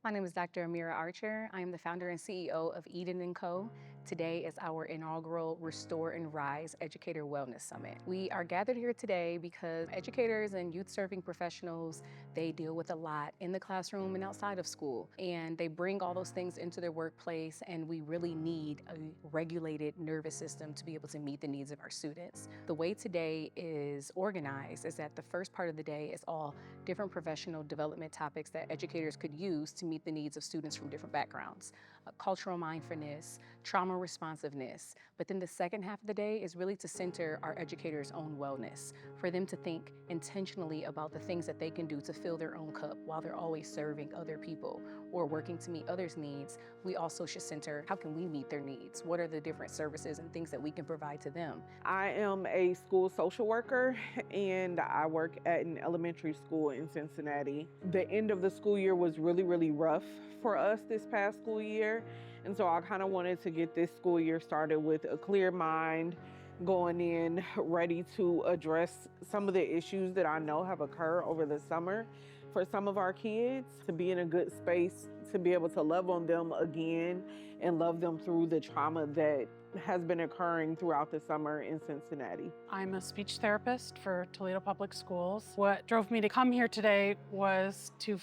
My name is Dr. Amira Archer. I am the founder and CEO of Eden & Co. Today is our inaugural Restore and Rise Educator Wellness Summit. We are gathered here today because educators and youth-serving professionals, they deal with a lot in the classroom and outside of school. And they bring all those things into their workplace, and we really need a regulated nervous system to be able to meet the needs of our students. The way today is organized is that the first part of the day is all different professional development topics that educators could use to meet the needs of students from different backgrounds. Cultural mindfulness, trauma responsiveness. But then the second half of the day is really to center our educators' own wellness, for them to think intentionally about the things that they can do to fill their own cup while they're always serving other people or working to meet others' needs. We also should center how can we meet their needs? What are the different services and things that we can provide to them? I am a school social worker and I work at an elementary school in Cincinnati. The end of the school year was really rough for us this past school year. And so I kind of wanted to get this school year started with a clear mind, going in ready to address some of the issues that I know have occurred over the summer for some of our kids, to be in a good space, to be able to love on them again and love them through the trauma that has been occurring throughout the summer in Cincinnati. I'm a speech therapist for Toledo Public Schools. What drove me to come here today was to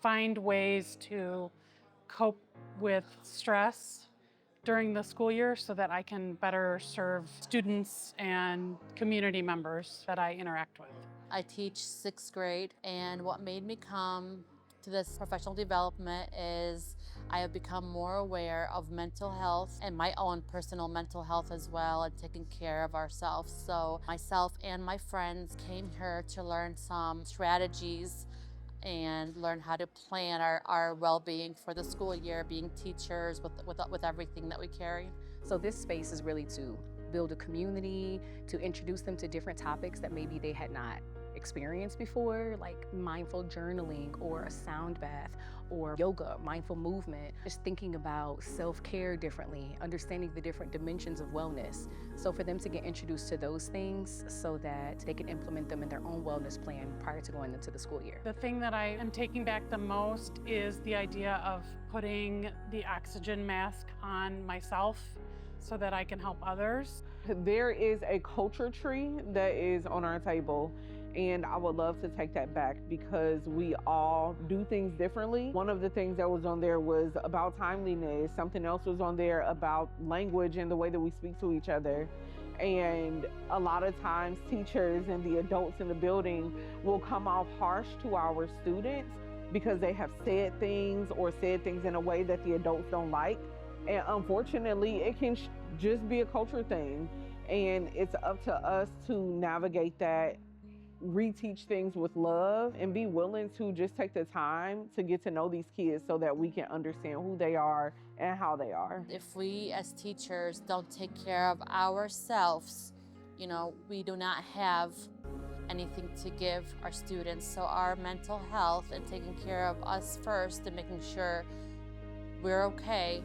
find ways to cope with stress during the school year so that I can better serve students and community members that I interact with. I teach sixth grade, and what made me come to this professional development is I have become more aware of mental health and my own personal mental health as well, and taking care of ourselves. So myself and my friends came here to learn some strategies and learn how to plan our well-being for the school year, being teachers with everything that we carry. So this space is really to build a community, to introduce them to different topics that maybe they had not experienced before, like mindful journaling or a sound bath or yoga, mindful movement, just thinking about self-care differently, understanding the different dimensions of wellness. So for them to get introduced to those things so that they can implement them in their own wellness plan prior to going into the school year. The thing that I am taking back the most is the idea of putting the oxygen mask on myself so that I can help others. There is a culture tree that is on our table, and I would love to take that back because we all do things differently. One of the things that was on there was about timeliness. Something else was on there about language and the way that we speak to each other. And a lot of times teachers and the adults in the building will come off harsh to our students because they have said things or said things in a way that the adults don't like. And unfortunately, it can just be a culture thing. And it's up to us to navigate that, reteach things with love, and be willing to just take the time to get to know these kids so that we can understand who they are and how they are. If we as teachers don't take care of ourselves, we do not have anything to give our students. So our mental health and taking care of us first and making sure we're okay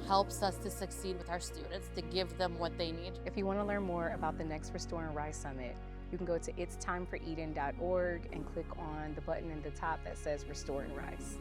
helps us to succeed with our students, to give them what they need. If you want to learn more about the next Restore and Rise Summit, you can go to itsTimeForEden.org and click on the button in the top that says Restore and Rise.